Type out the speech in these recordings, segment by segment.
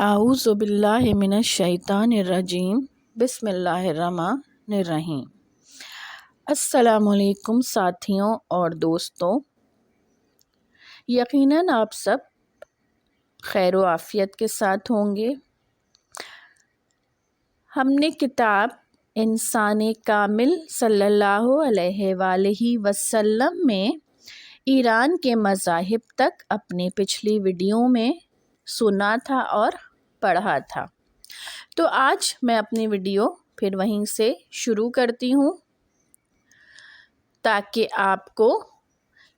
اعوذ باللہ من الشیطان الرجیم بسم اللہ الرحمن الرحیم۔ السلام علیکم ساتھیوں اور دوستوں، یقیناً آپ سب خیر و عافیت کے ساتھ ہوں گے۔ ہم نے کتاب انسان کامل صلی اللہ علیہ وآلہ وسلم میں ایران کے مذاہب تک اپنی پچھلی ویڈیو میں سنا تھا اور پڑھا تھا، تو آج میں اپنی ویڈیو پھر وہیں سے شروع کرتی ہوں تاکہ آپ کو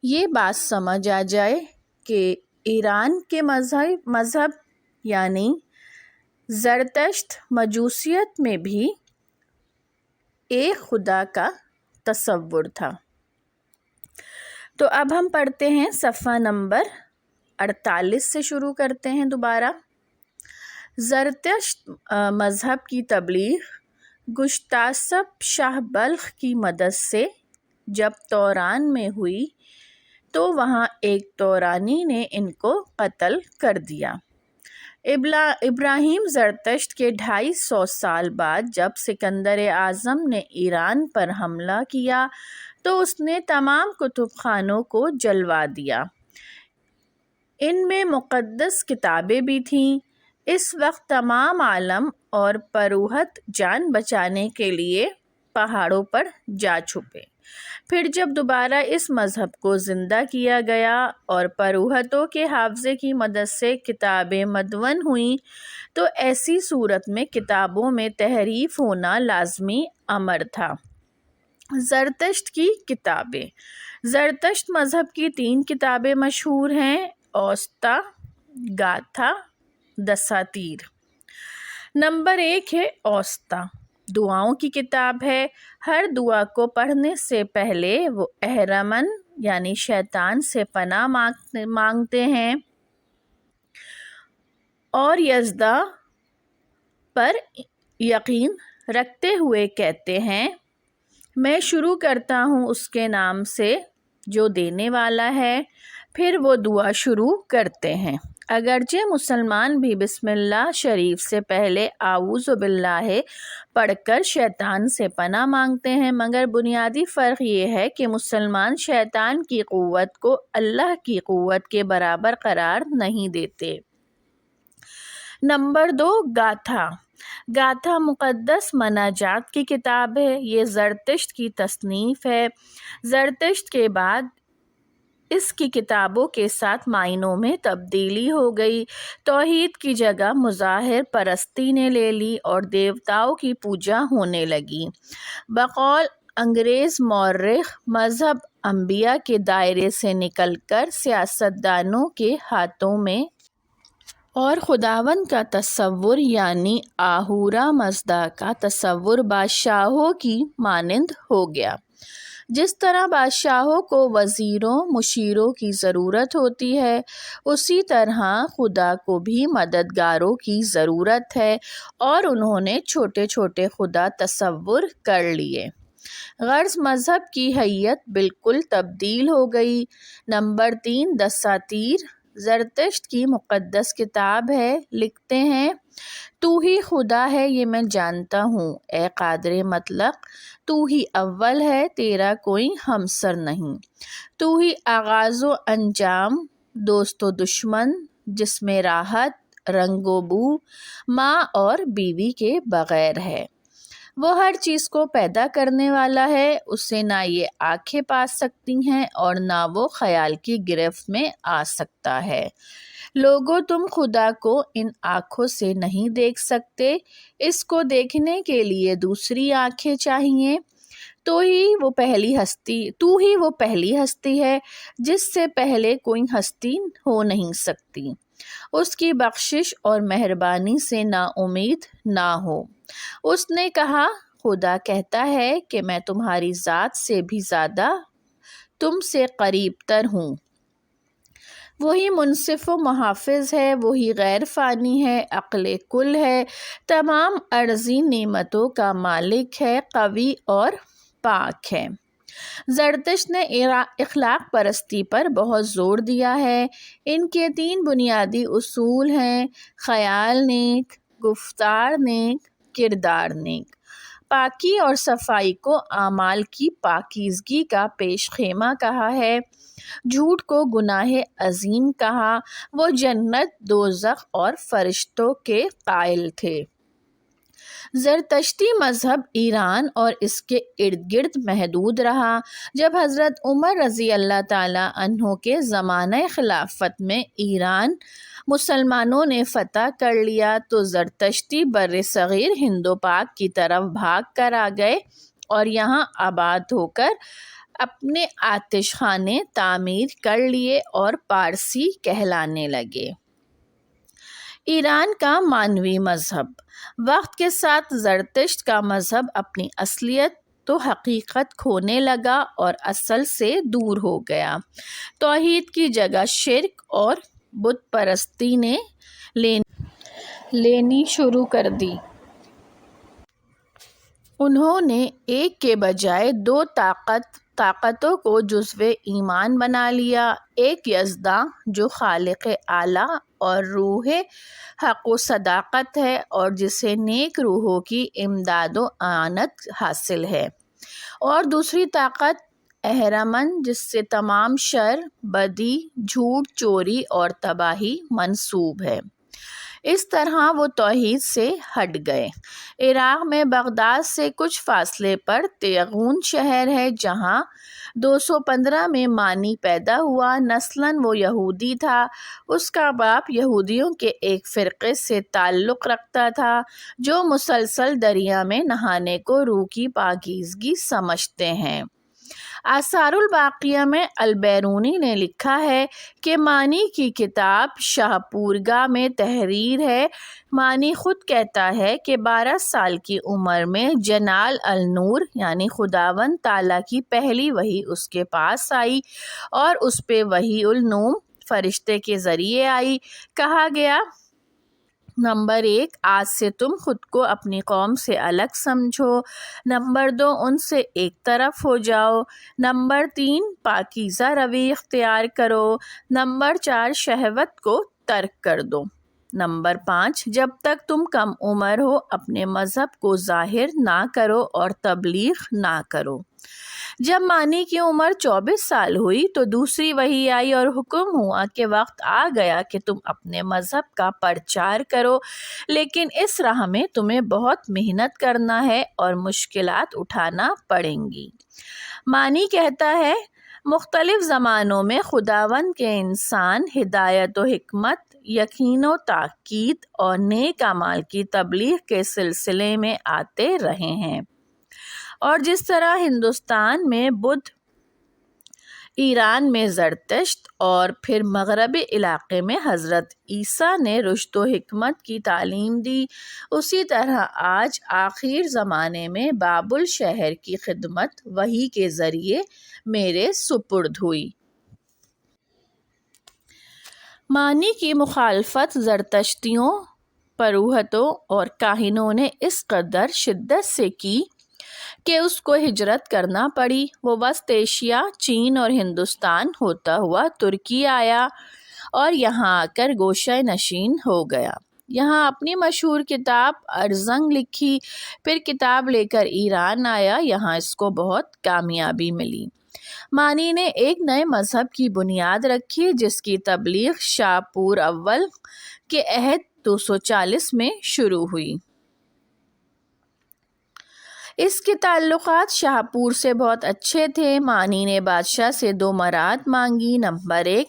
یہ بات سمجھ آ جائے کہ ایران کے مذہب یعنی زرتشت مجوسیت میں بھی ایک خدا کا تصور تھا۔ تو اب ہم پڑھتے ہیں صفحہ نمبر 48 سے شروع کرتے ہیں دوبارہ۔ زرتشت مذہب کی تبلیغ گشتاسب شاہ بلخ کی مدد سے جب توران میں ہوئی تو وہاں ایک تورانی نے ان کو قتل کر دیا۔ ابراہیم زرتشت کے 250 سال بعد جب سکندر اعظم نے ایران پر حملہ کیا تو اس نے تمام کتب خانوں کو جلوا دیا۔ ان میں مقدس کتابیں بھی تھیں۔ اس وقت تمام عالم اور پروہت جان بچانے کے لیے پہاڑوں پر جا چھپے۔ پھر جب دوبارہ اس مذہب کو زندہ کیا گیا اور پروہتوں کے حافظے کی مدد سے کتابیں مدون ہوئیں تو ایسی صورت میں کتابوں میں تحریف ہونا لازمی امر تھا۔ زرتشت کی کتابیں۔ زرتشت مذہب کی 3 کتابیں مشہور ہیں: اوستا، گاتھا، دساتیر۔ نمبر 1 ہے اوستا، دعاؤں کی کتاب ہے۔ ہر دعا کو پڑھنے سے پہلے وہ اہرمن یعنی شیطان سے پناہ مانگتے ہیں اور یزدہ پر یقین رکھتے ہوئے کہتے ہیں، میں شروع کرتا ہوں اس کے نام سے جو دینے والا ہے۔ پھر وہ دعا شروع کرتے ہیں۔ اگرچہ مسلمان بھی بسم اللہ شریف سے پہلے اعوذ باللہ پڑھ کر شیطان سے پناہ مانگتے ہیں، مگر بنیادی فرق یہ ہے کہ مسلمان شیطان کی قوت کو اللہ کی قوت کے برابر قرار نہیں دیتے۔ نمبر 2 گاتھا۔ گاتھا مقدس مناجات کی کتاب ہے۔ یہ زرتشت کی تصنیف ہے۔ زرتشت کے بعد اس کی کتابوں کے ساتھ معنوں میں تبدیلی ہو گئی۔ توحید کی جگہ مظاہر پرستی نے لے لی اور دیوتاؤں کی پوجا ہونے لگی۔ بقول انگریز مورخ، مذہب انبیاء کے دائرے سے نکل کر سیاستدانوں کے ہاتھوں میں اور خداوند کا تصور یعنی آہورا مزدا کا تصور بادشاہوں کی مانند ہو گیا۔ جس طرح بادشاہوں کو وزیروں مشیروں کی ضرورت ہوتی ہے، اسی طرح خدا کو بھی مددگاروں کی ضرورت ہے، اور انہوں نے چھوٹے چھوٹے خدا تصور کر لیے۔ غرض مذہب کی حیت بالکل تبدیل ہو گئی۔ نمبر 3 دساتیر۔ زرتشت کی مقدس کتاب ہے۔ لکھتے ہیں، تو ہی خدا ہے یہ میں جانتا ہوں، اے قادر مطلق، تو ہی اول ہے، تیرا کوئی ہمسر نہیں، تو ہی آغاز و انجام، دوست و دشمن، جسم راحت، رنگ و بو، ماں اور بیوی کے بغیر ہے۔ وہ ہر چیز کو پیدا کرنے والا ہے، اسے نہ یہ آنکھیں پا سکتی ہیں اور نہ وہ خیال کی گرفت میں آ سکتا ہے۔ لوگوں تم خدا کو ان آنکھوں سے نہیں دیکھ سکتے، اس کو دیکھنے کے لیے دوسری آنکھیں چاہیے۔ تو ہی وہ پہلی ہستی ہے جس سے پہلے کوئی ہستی ہو نہیں سکتی۔ اس کی بخشش اور مہربانی سے نا امید نہ ہو۔ اس نے کہا، خدا کہتا ہے کہ میں تمہاری ذات سے بھی زیادہ تم سے قریب تر ہوں۔ وہی منصف و محافظ ہے، وہی غیر فانی ہے، عقل کل ہے، تمام ارضی نعمتوں کا مالک ہے، قوی اور پاک ہے۔ زرتشت نے اخلاق پرستی پر بہت زور دیا ہے۔ ان کے 3 بنیادی اصول ہیں: خیال نیک، گفتار نیک، کردار نیک۔ پاکی اور صفائی کو اعمال کی پاکیزگی کا پیش خیمہ کہا ہے۔ جھوٹ کو گناہ عظیم کہا۔ وہ جنت، دوزخ اور فرشتوں کے قائل تھے۔ زرتشتی مذہب ایران اور اس کے ارد گرد محدود رہا۔ جب حضرت عمر رضی اللہ تعالیٰ عنہ کے زمانہ خلافت میں ایران مسلمانوں نے فتح کر لیا تو زرتشتی بر صغیر ہند و پاک کی طرف بھاگ کر آ گئے اور یہاں آباد ہو کر اپنے آتش خانے تعمیر کر لیے اور پارسی کہلانے لگے۔ ایران کا مانوی مذہب۔ وقت کے ساتھ زرتشت کا مذہب اپنی اصلیت تو حقیقت کھونے لگا اور اصل سے دور ہو گیا۔ توحید کی جگہ شرک اور بت پرستی نے لینی شروع کر دی۔ انہوں نے ایک کے بجائے 2 طاقتوں کو جزو ایمان بنا لیا، ایک یزداں جو خالق اعلیٰ اور روح حق و صداقت ہے اور جسے نیک روحوں کی امداد و اعانت حاصل ہے، اور دوسری طاقت اہرمن جس سے تمام شر، بدی، جھوٹ، چوری اور تباہی منسوب ہے۔ اس طرح وہ توحید سے ہٹ گئے۔ عراق میں بغداد سے کچھ فاصلے پر تیغون شہر ہے جہاں 215 میں مانی پیدا ہوا۔ نسلاً وہ یہودی تھا۔ اس کا باپ یہودیوں کے ایک فرقے سے تعلق رکھتا تھا جو مسلسل دریا میں نہانے کو روح کی پاکیزگی سمجھتے ہیں۔ آثار الباقیہ میں البیرونی نے لکھا ہے کہ مانی کی کتاب شاہپورگاہ میں تحریر ہے۔ مانی خود کہتا ہے کہ 12 سال کی عمر میں جنال النور یعنی خداوند تعالیٰ کی پہلی وحی اس کے پاس آئی اور اس پہ وحی النوم فرشتے کے ذریعے آئی۔ کہا گیا، نمبر 1، آج سے تم خود کو اپنی قوم سے الگ سمجھو۔ نمبر 2، ان سے ایک طرف ہو جاؤ۔ نمبر 3، پاکیزہ روی اختیار کرو۔ نمبر 4، شہوت کو ترک کر دو۔ نمبر 5، جب تک تم کم عمر ہو اپنے مذہب کو ظاہر نہ کرو اور تبلیغ نہ کرو۔ جب مانی کی عمر 24 سال ہوئی تو دوسری وحی آئی اور حکم ہوا کہ وقت آ گیا کہ تم اپنے مذہب کا پرچار کرو، لیکن اس راہ میں تمہیں بہت محنت کرنا ہے اور مشکلات اٹھانا پڑیں گی۔ مانی کہتا ہے، مختلف زمانوں میں خداوند کے انسان ہدایت و حکمت، یقین و تاکید اور نیک اعمال کی تبلیغ کے سلسلے میں آتے رہے ہیں، اور جس طرح ہندوستان میں بدھ، ایران میں زرتشت اور پھر مغربی علاقے میں حضرت عیسیٰ نے رشد و حکمت کی تعلیم دی، اسی طرح آج آخر زمانے میں بابل شہر کی خدمت وحی کے ذریعے میرے سپرد ہوئی۔ مانی کی مخالفت زرتشتیوں، پروہتوں اور کاہنوں نے اس قدر شدت سے کی کہ اس کو ہجرت کرنا پڑی۔ وہ وسط ایشیا، چین اور ہندوستان ہوتا ہوا ترکی آیا اور یہاں آ کر گوشہ نشین ہو گیا۔ یہاں اپنی مشہور کتاب ارزنگ لکھی، پھر کتاب لے کر ایران آیا، یہاں اس کو بہت کامیابی ملی۔ مانی نے ایک نئے مذہب کی بنیاد رکھی جس کی تبلیغ شاہپور اول کے عہد 240 میں شروع ہوئی۔ اس کے تعلقات شاہپور سے بہت اچھے تھے۔ مانی نے بادشاہ سے 2 مراد مانگی۔ نمبر 1،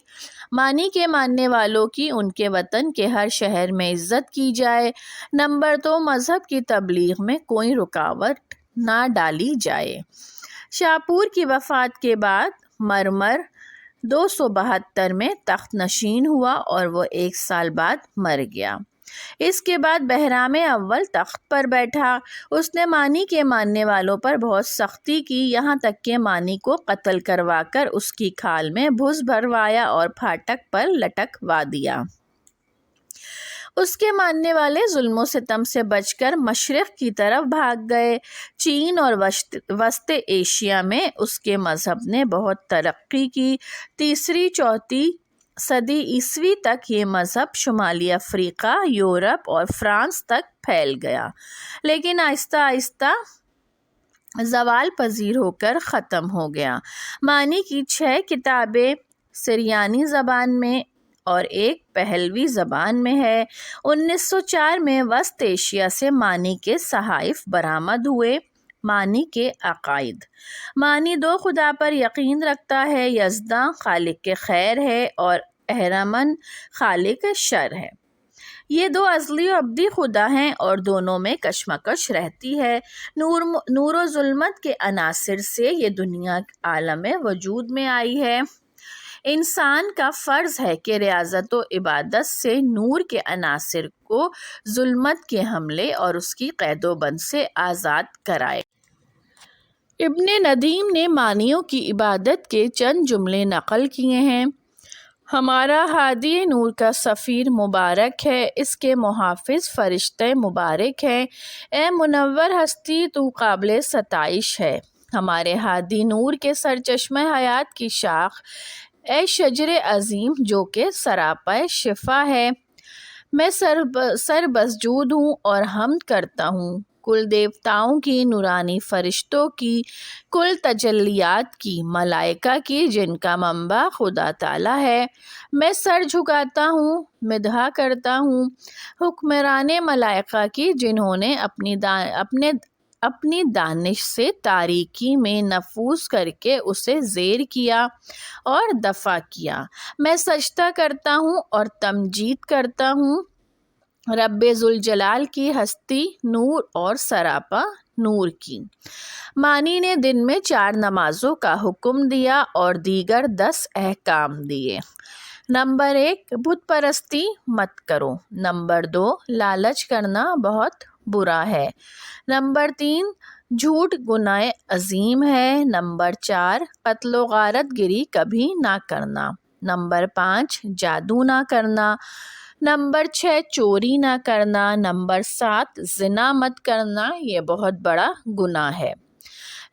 مانی کے ماننے والوں کی ان کے وطن کے ہر شہر میں عزت کی جائے۔ نمبر 2، مذہب کی تبلیغ میں کوئی رکاوٹ نہ ڈالی جائے۔ شاہپور کی وفات کے بعد مرمر 272 میں تخت نشین ہوا اور وہ 1 سال بعد مر گیا۔ اس کے بعد بہرام اول تخت پر بیٹھا۔ اس نے مانی کے ماننے والوں پر بہت سختی کی، یہاں تک کہ مانی کو قتل کروا کر اس کی کھال میں بھس بھروایا اور پھاٹک پر لٹکوا دیا۔ اس کے ماننے والے ظلم و ستم سے بچ کر مشرق کی طرف بھاگ گئے۔ چین اور وسط ایشیا میں اس کے مذہب نے بہت ترقی کی۔ تیسری چوتھی صدی عیسوی تک یہ مذہب شمالی افریقہ، یورپ اور فرانس تک پھیل گیا، لیکن آہستہ آہستہ زوال پذیر ہو کر ختم ہو گیا۔ معنی کی 6 کتابیں سریانی زبان میں اور ایک پہلوی زبان میں ہے۔ 1904 میں وسط ایشیا سے معنی کے صحائف برآمد ہوئے۔ معنی کے عقائد: معنی 2 خدا پر یقین رکھتا ہے، یزداں خالق خیر ہے اور اہرمن خالق شر ہے۔ یہ 2 ازلی و ابدی خدا ہیں اور دونوں میں کشمکش رہتی ہے۔ نور و ظلمت کے عناصر سے یہ دنیا عالم وجود میں آئی ہے۔ انسان کا فرض ہے کہ ریاضت و عبادت سے نور کے عناصر کو ظلمت کے حملے اور اس کی قید و بند سے آزاد کرائے۔ ابن ندیم نے معنیوں کی عبادت کے چند جملے نقل کیے ہیں: ہمارا ہادی نور کا سفیر مبارک ہے، اس کے محافظ فرشتے مبارک ہیں۔ اے منور ہستی، تو قابل ستائش ہے۔ ہمارے ہادی نور کے سرچشمہ حیات کی شاخ، اے شجر عظیم جو کہ سراپا شفا ہے۔ میں سر بسجود ہوں اور حمد کرتا ہوں کل دیوتاؤں کی، نورانی فرشتوں کی، کل تجلیات کی، ملائکہ کی جن کا منبع خدا تعالیٰ ہے۔ میں سر جھکاتا ہوں، مدح کرتا ہوں حکمران ملائکہ کی جنہوں نے اپنی دانش سے تاریکی میں نفوذ کر کے اسے زیر کیا اور دفع کیا۔ میں سجدہ کرتا ہوں اور تمجید کرتا ہوں رب ذوالجلال کی ہستی نور اور سراپا نور کی۔ معنی نے دن میں 4 نمازوں کا حکم دیا اور دیگر 10 احکام دیے۔ نمبر 1، بت پرستی مت کرو۔ نمبر 2، لالچ کرنا بہت برا ہے۔ نمبر 3، جھوٹ گناہ عظیم ہے۔ نمبر 4، قتل و غارت گری کبھی نہ کرنا۔ نمبر 5، جادو نہ کرنا۔ نمبر 6، چوری نہ کرنا۔ نمبر 7، زنا مت کرنا، یہ بہت بڑا گناہ ہے۔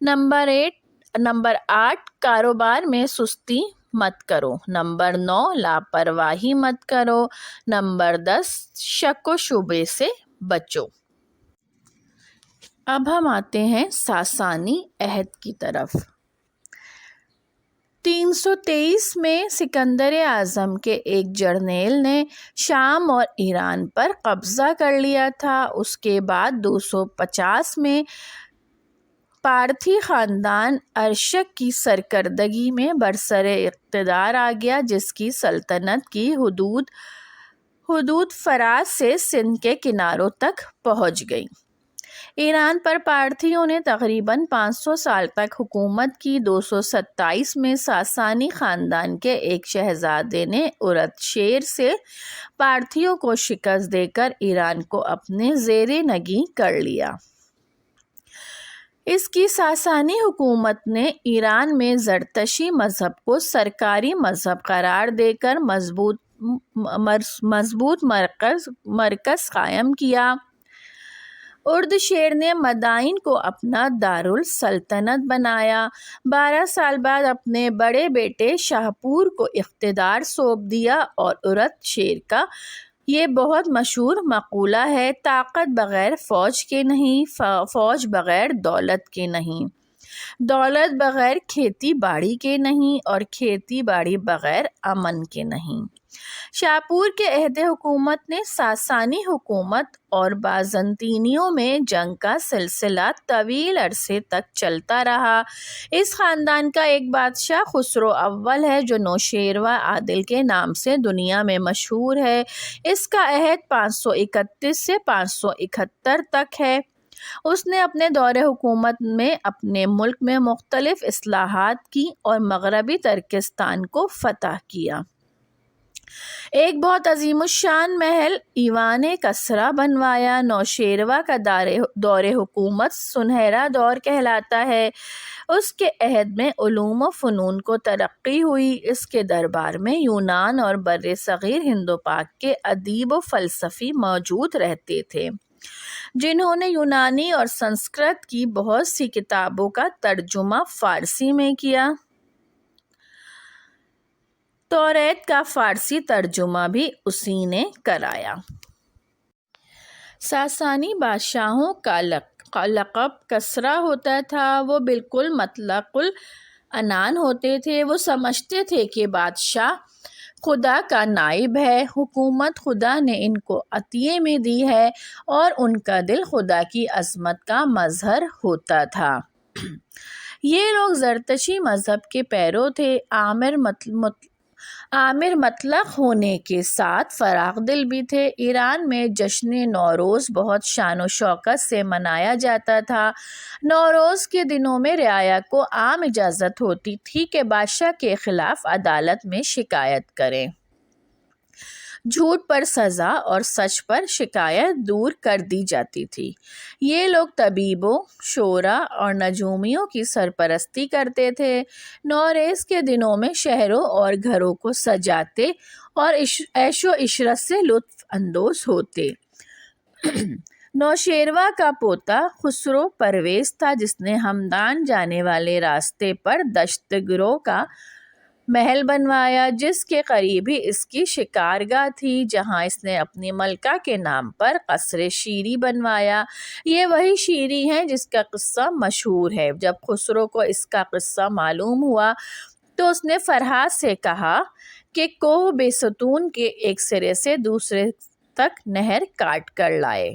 نمبر 8، کاروبار میں سستی مت کرو۔ نمبر 9، لاپرواہی مت کرو۔ نمبر 10، شک و شبے سے بچو۔ اب ہم آتے ہیں ساسانی عہد کی طرف۔ 323 میں سکندر اعظم کے ایک جرنیل نے شام اور ایران پر قبضہ کر لیا تھا۔ اس کے بعد 250 میں پارتھی خاندان ارشک کی سرکردگی میں برسر اقتدار آ گیا، جس کی سلطنت کی حدود فرات سے سندھ کے کناروں تک پہنچ گئی۔ ایران پر پارتھیوں نے تقریباً 500 سال تک حکومت کی۔ 227 میں ساسانی خاندان کے ایک شہزادے نے ارت شیر سے پارتھیوں کو شکست دے کر ایران کو اپنے زیر نگیں کر لیا۔ اس کی ساسانی حکومت نے ایران میں زرتشتی مذہب کو سرکاری مذہب قرار دے کر مضبوط مرکز قائم کیا۔ اردشیر نے مدائن کو اپنا دارالسلطنت بنایا۔ 12 سال بعد اپنے بڑے بیٹے شاہپور کو اقتدار سونپ دیا اور ارت شیر کا یہ بہت مشہور مقولہ ہے: طاقت بغیر فوج کے نہیں، فوج بغیر دولت کے نہیں، دولت بغیر کھیتی باڑی کے نہیں اور کھیتی باڑی بغیر امن کے نہیں۔ شاپور کے عہد حکومت نے ساسانی حکومت اور بازنطینیوں میں جنگ کا سلسلہ طویل عرصے تک چلتا رہا۔ اس خاندان کا ایک بادشاہ خسرو اول ہے جو نوشیروان عادل کے نام سے دنیا میں مشہور ہے۔ اس کا عہد 531 سے 571 تک ہے۔ اس نے اپنے دور حکومت میں اپنے ملک میں مختلف اصلاحات کی اور مغربی ترکستان کو فتح کیا۔ ایک بہت عظیم الشان محل ایوان کسرا بنوایا۔ نوشیروہ کا دور حکومت سنہرا دور کہلاتا ہے۔ اس کے عہد میں علوم و فنون کو ترقی ہوئی۔ اس کے دربار میں یونان اور بر صغیر ہند و پاک کے ادیب و فلسفی موجود رہتے تھے، جنہوں نے یونانی اور سنسکرت کی بہت سی کتابوں کا ترجمہ فارسی میں کیا۔ توریت کا فارسی ترجمہ بھی اسی نے کرایا۔ ساسانی بادشاہوں کا لقب کسرا ہوتا تھا۔ وہ بالکل مطلق العنان ہوتے تھے۔ وہ سمجھتے تھے کہ بادشاہ خدا کا نائب ہے، حکومت خدا نے ان کو عطیے میں دی ہے، اور ان کا دل خدا کی عظمت کا مظہر ہوتا تھا۔ یہ لوگ زرتشتی مذہب کے پیرو تھے۔ عامر مطلق ہونے کے ساتھ فراخ دل بھی تھے۔ ایران میں جشن نوروز بہت شان و شوکت سے منایا جاتا تھا۔ نوروز کے دنوں میں رعایا کو عام اجازت ہوتی تھی کہ بادشاہ کے خلاف عدالت میں شکایت کریں۔ جھوٹ پر سزا اور سچ پر شکایت دور کر دی جاتی تھی۔ یہ لوگ طبیبوں، شعراء اور نجومیوں کی سرپرستی کرتے تھے۔ نوروز کے دنوں میں شہروں اور گھروں کو سجاتے اور عیش و عشرت سے لطف اندوز ہوتے۔ نوشیروہ کا پوتا خسرو پرویز تھا، جس نے ہمدان جانے والے راستے پر دشت گرو کا محل بنوایا، جس کے قریب ہی اس کی شکارگاہ تھی، جہاں اس نے اپنی ملکہ کے نام پر قصر شیری بنوایا۔ یہ وہی شیری ہے جس کا قصہ مشہور ہے۔ جب خسرو کو اس کا قصہ معلوم ہوا تو اس نے فرحات سے کہا کہ کوہ بے ستون کے ایک سرے سے دوسرے تک نہر کاٹ کر لائے۔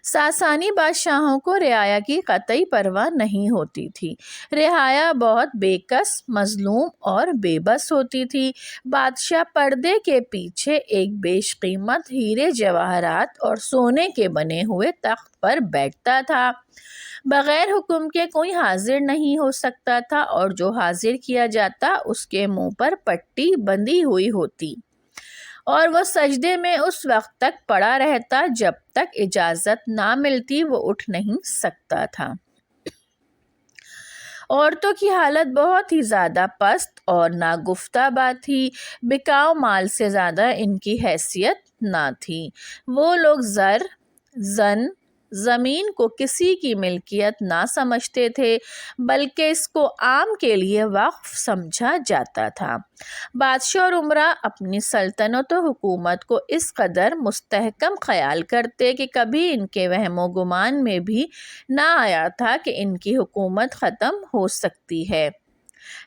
ساسانی بادشاہوں کو رعایا کی قطعی پرواہ نہیں ہوتی تھی۔ رعایا بہت بے کس، مظلوم اور بے بس ہوتی تھی۔ بادشاہ پردے کے پیچھے ایک بیش قیمت ہیرے جواہرات اور سونے کے بنے ہوئے تخت پر بیٹھتا تھا۔ بغیر حکم کے کوئی حاضر نہیں ہو سکتا تھا، اور جو حاضر کیا جاتا اس کے منہ پر پٹی بندھی ہوئی ہوتی، اور وہ سجدے میں اس وقت تک پڑا رہتا جب تک اجازت نہ ملتی۔ وہ اٹھ نہیں سکتا تھا۔ عورتوں کی حالت بہت ہی زیادہ پست اور ناگفتہ بات تھی۔ بکاؤ مال سے زیادہ ان کی حیثیت نہ تھی۔ وہ لوگ زر، زمین کو کسی کی ملکیت نہ سمجھتے تھے، بلکہ اس کو عام کے لیے وقف سمجھا جاتا تھا۔ بادشاہ اور امراء اپنی سلطنت و حکومت کو اس قدر مستحکم خیال کرتے کہ کبھی ان کے وہم و گمان میں بھی نہ آیا تھا کہ ان کی حکومت ختم ہو سکتی ہے۔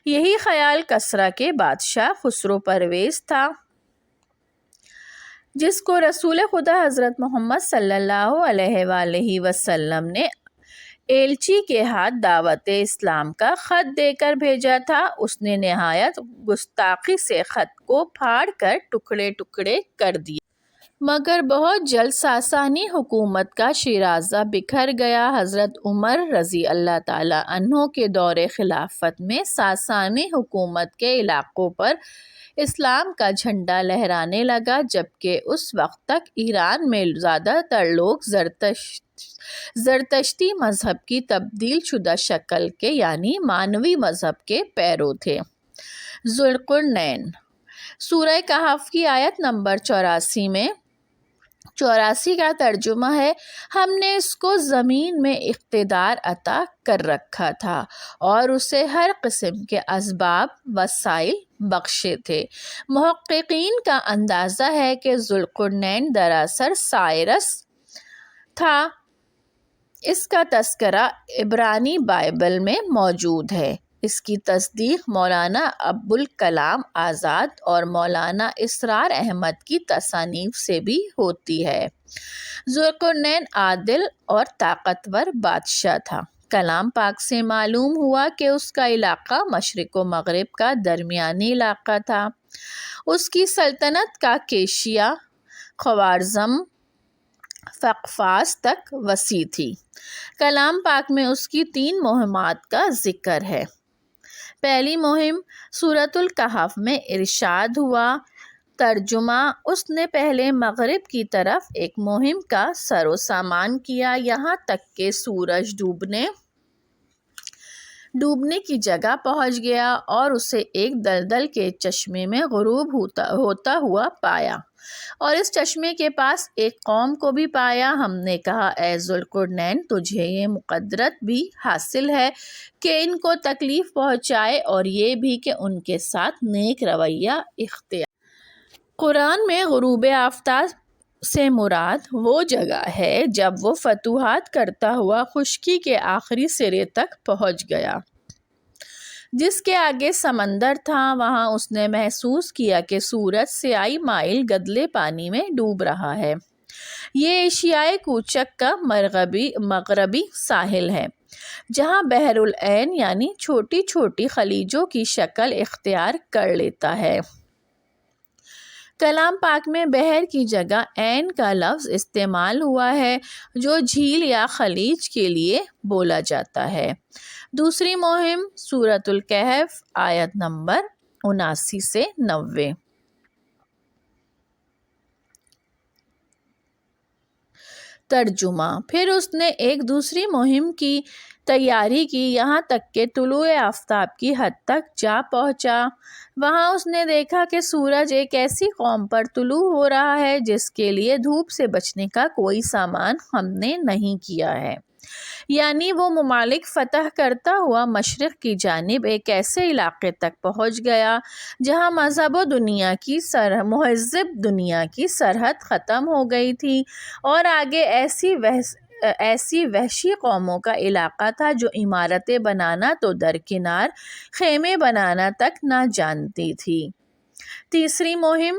یہی خیال کسرا کے بادشاہ خسرو پرویز تھا، جس کو رسول خدا حضرت محمد صلی اللہ علیہ وآلہ وسلم نے ایلچی کے ہاتھ دعوت اسلام کا خط دے کر بھیجا تھا۔ اس نے نہایت گستاخی سے خط کو پھاڑ کر ٹکڑے ٹکڑے کر دیا، مگر بہت جلد ساسانی حکومت کا شیرازہ بکھر گیا۔ حضرت عمر رضی اللہ تعالیٰ عنہ کے دور خلافت میں ساسانی حکومت کے علاقوں پر اسلام کا جھنڈا لہرانے لگا، جبکہ اس وقت تک ایران میں زیادہ تر لوگ زرتشتی مذہب کی تبدیل شدہ شکل کے یعنی مانوی مذہب کے پیرو تھے۔ ذوالقرنین سورہ کہف کی آیت نمبر 84 میں 84 کا ترجمہ ہے: ہم نے اس کو زمین میں اقتدار عطا کر رکھا تھا اور اسے ہر قسم کے اسباب وسائل بخشے تھے۔ محققین کا اندازہ ہے کہ ذوالقرنین دراصل سائرس تھا۔ اس کا تذکرہ عبرانی بائبل میں موجود ہے۔ اس کی تصدیق مولانا ابوالکلام آزاد اور مولانا اسرار احمد کی تصانیف سے بھی ہوتی ہے۔ ذوالقرنین عادل اور طاقتور بادشاہ تھا۔ کلام پاک سے معلوم ہوا کہ اس کا علاقہ مشرق و مغرب کا درمیانی علاقہ تھا۔ اس کی سلطنت کا کیشیا، خوارزم، قفقاز تک وسیع تھی۔ کلام پاک میں اس کی 3 مہمات کا ذکر ہے۔ پہلی مہم سورۃ الکہف میں ارشاد ہوا: ترجمہ: اس نے پہلے مغرب کی طرف ایک مہم کا سر و سامان کیا، یہاں تک کہ سورج ڈوبنے کی جگہ پہنچ گیا اور اسے ایک دلدل کے چشمے میں غروب ہوتا ہوا پایا، اور اس چشمے کے پاس ایک قوم کو بھی پایا۔ ہم نے کہا، اے ذوالقرنین، تجھے یہ مقدرت بھی حاصل ہے کہ ان کو تکلیف پہنچائے اور یہ بھی کہ ان کے ساتھ نیک رویہ اختیار۔ قرآن میں غروب آفتاب سے مراد وہ جگہ ہے جب وہ فتوحات کرتا ہوا خشکی کے آخری سرے تک پہنچ گیا، جس کے آگے سمندر تھا۔ وہاں اس نے محسوس کیا کہ سورج سیاہی مائل گدلے پانی میں ڈوب رہا ہے۔ یہ ایشیائے کوچک کا مغربی ساحل ہے، جہاں بحر العین یعنی چھوٹی چھوٹی خلیجوں کی شکل اختیار کر لیتا ہے۔ کلام پاک میں بحر کی جگہ عین کا لفظ استعمال ہوا ہے، جو جھیل یا خلیج کے لیے بولا جاتا ہے۔ دوسری مہم، سورۃ الکہف، آیت نمبر 79 سے 90۔ ترجمہ: پھر اس نے ایک دوسری مہم کی تیاری کی، یہاں تک کہ طلوع آفتاب کی حد تک جا پہنچا۔ وہاں اس نے دیکھا کہ سورج ایک ایسی قوم پر طلوع ہو رہا ہے جس کے لیے دھوپ سے بچنے کا کوئی سامان ہم نے نہیں کیا ہے، یعنی وہ ممالک فتح کرتا ہوا مشرق کی جانب ایک ایسے علاقے تک پہنچ گیا جہاں مہذب دنیا کی سرحد ختم ہو گئی تھی، اور آگے ایسی وحشی قوموں کا علاقہ تھا جو عمارتیں بنانا تو درکنار خیمے بنانا تک نہ جانتی تھی۔ تیسری مہم۔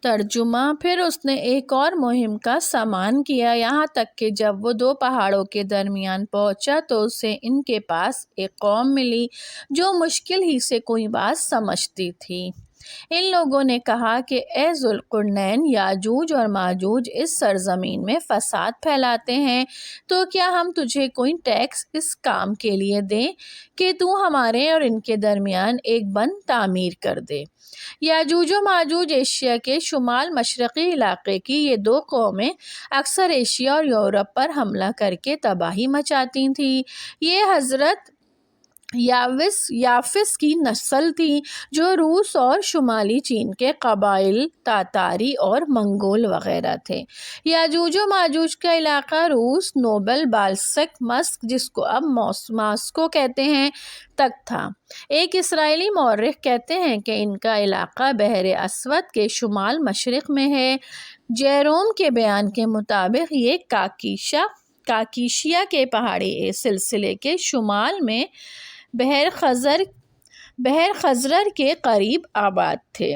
ترجمہ: پھر اس نے ایک اور مہم کا سامان کیا، یہاں تک کہ جب وہ دو پہاڑوں کے درمیان پہنچا تو اسے ان کے پاس ایک قوم ملی جو مشکل ہی سے کوئی بات سمجھتی تھی۔ ان لوگوں نے کہا کہ اے ذوالقرنین، یاجوج اور ماجوج اس سرزمین میں فساد پھیلاتے ہیں، تو کیا ہم تجھے کوئی ٹیکس اس کام کے لیے دیں کہ تو ہمارے اور ان کے درمیان ایک بند تعمیر کر دے۔ یاجوج و ماجوج ایشیا کے شمال مشرقی علاقے کی یہ دو قومیں اکثر ایشیا اور یورپ پر حملہ کر کے تباہی مچاتی تھیں۔ یہ حضرت یافس کی نسل تھی، جو روس اور شمالی چین کے قبائل تاتاری اور منگول وغیرہ تھے۔ یاجوج و ماجوج کا علاقہ روس، نوبل بالسک مسک، جس کو اب ماسکو کہتے ہیں، تک تھا۔ ایک اسرائیلی مورخ کہتے ہیں کہ ان کا علاقہ بحر اسود کے شمال مشرق میں ہے۔ جیروم کے بیان کے مطابق یہ کاکیشیا کے پہاڑی سلسلے کے شمال میں بحر خزر کے قریب آباد تھے۔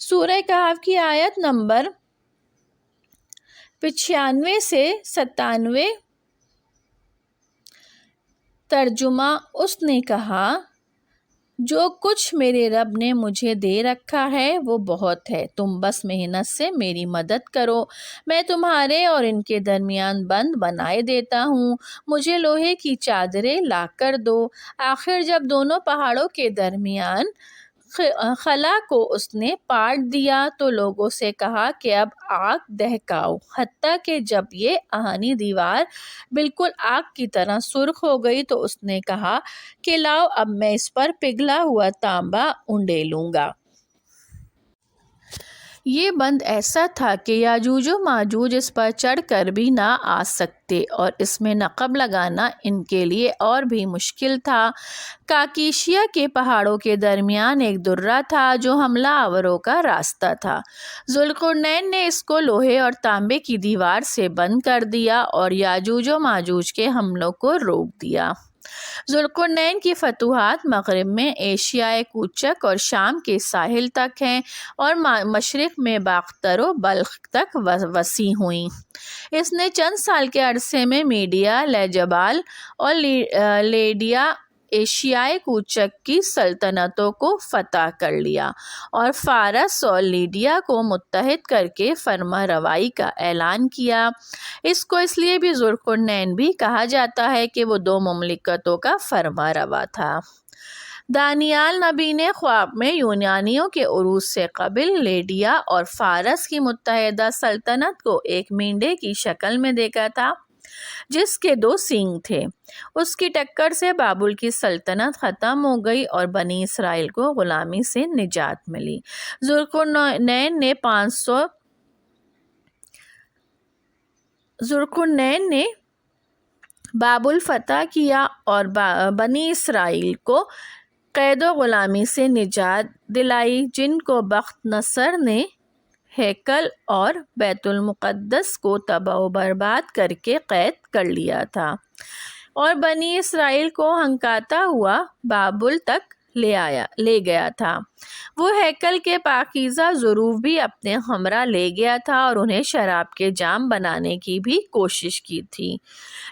سورہ کہف کی آیت نمبر 95 سے 97۔ ترجمہ: اس نے کہا، جو کچھ میرے رب نے مجھے دے رکھا ہے وہ بہت ہے، تم بس محنت سے میری مدد کرو، میں تمہارے اور ان کے درمیان بند بنائے دیتا ہوں، مجھے لوہے کی چادریں لا کر دو۔ آخر جب دونوں پہاڑوں کے درمیان خلا کو اس نے پاٹ دیا تو لوگوں سے کہا کہ اب آگ دہکاؤ، حتیٰ کہ جب یہ آہنی دیوار بالکل آگ کی طرح سرخ ہو گئی تو اس نے کہا کہ لاؤ، اب میں اس پر پگھلا ہوا تانبا انڈیلوں گا۔ یہ بند ایسا تھا کہ یاجوج و ماجوج اس پر چڑھ کر بھی نہ آ سکتے، اور اس میں نقب لگانا ان کے لیے اور بھی مشکل تھا۔ کاکیشیا کے پہاڑوں کے درمیان ایک درہ تھا جو حملہ آوروں کا راستہ تھا۔ ذوالقرنین نے اس کو لوہے اور تانبے کی دیوار سے بند کر دیا اور یاجوج و ماجوج کے حملوں کو روک دیا۔ ذوالقرنین کی فتوحات مغرب میں ایشیائے کوچک اور شام کے ساحل تک ہیں اور مشرق میں باختر و بلخ تک وسیع ہوئیں۔ اس نے چند سال کے عرصے میں میڈیا، لیجبال اور لیڈیا ایشیائے کوچک کی سلطنتوں کو فتح کر لیا اور فارس اور لیڈیا کو متحد کر کے فرما روائی کا اعلان کیا۔ اس کو اس لیے بھی ذوالقرنین بھی کہا جاتا ہے کہ وہ دو مملکتوں کا فرما روا تھا۔ دانیال نبی نے خواب میں یونانیوں کے عروج سے قبل لیڈیا اور فارس کی متحدہ سلطنت کو ایک مینڈے کی شکل میں دیکھا تھا جس کے 2 سینگ تھے۔ اس کی ٹکر سے بابل کی سلطنت ختم ہو گئی اور بنی اسرائیل کو غلامی سے نجات ملی۔ ذوالقرنین نے بابل فتح کیا اور بنی اسرائیل کو قید و غلامی سے نجات دلائی، جن کو بخت نصر نے ہیکل اور بیت المقدس کو تباہ و برباد کر کے قید کر لیا تھا اور بنی اسرائیل کو ہنکاتا ہوا بابل تک لے گیا تھا۔ وہ ہیکل کے پاکیزہ ظروف بھی اپنے ہمراہ لے گیا تھا اور انہیں شراب کے جام بنانے کی بھی کوشش کی تھی۔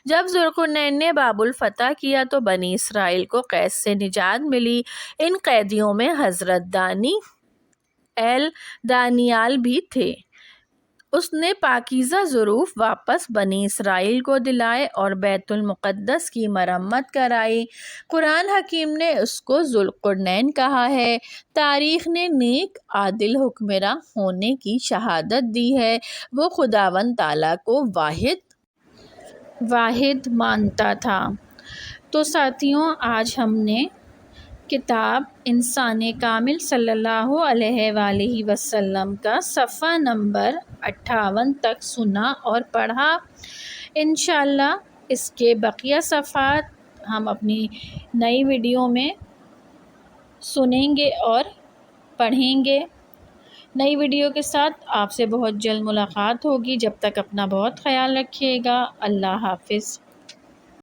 جب ذوالقرنین نے بابل فتح کیا تو بنی اسرائیل کو قید سے نجات ملی۔ ان قیدیوں میں حضرت دانیال بھی تھے۔ اس نے پاکیزہ ظروف واپس بنی اسرائیل کو دلائے اور بیت المقدس کی مرمت کرائی۔ قرآن حکیم نے اس کو ذوالقرنین کہا ہے۔ تاریخ نے نیک عادل حکمراں ہونے کی شہادت دی ہے۔ وہ خداوند تعالیٰ کو واحد مانتا تھا۔ تو ساتھیوں، آج ہم نے کتاب انسان کامل صلی اللہ علیہ وآلہ وسلم کا صفحہ نمبر 58 تک سنا اور پڑھا۔ انشاءاللہ اس کے بقیہ صفحات ہم اپنی نئی ویڈیو میں سنیں گے اور پڑھیں گے۔ نئی ویڈیو کے ساتھ آپ سے بہت جلد ملاقات ہوگی۔ جب تک اپنا بہت خیال رکھیے گا۔ اللہ حافظ۔